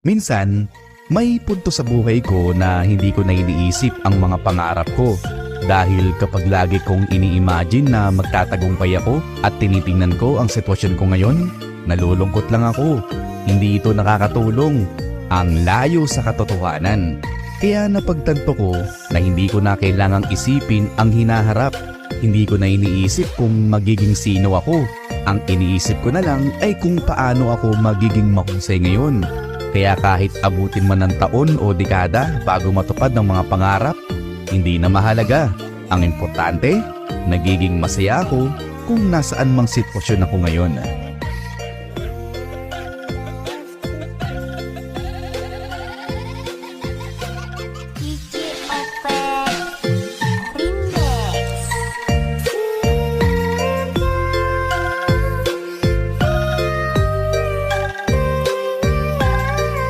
Minsan, may punto sa buhay ko na hindi ko na iniisip ang mga pangarap ko. Dahil kapag lagi kong ini-imagine na magtatagumpay ako at tinitingnan ko ang sitwasyon ko ngayon, nalulungkot lang ako. Hindi ito nakakatulong. Ang layo sa katotohanan. Kaya napagtanto ko na hindi ko na kailangang isipin ang hinaharap. Hindi ko na iniisip kung magiging sino ako. Ang iniisip ko na lang ay kung paano ako magiging mahusay ngayon. Kaya kahit abutin man ng taon o dekada bago matupad ng mga pangarap, hindi na mahalaga. Ang importante, nagiging masaya ako kung nasaan mang sitwasyon ako ngayon.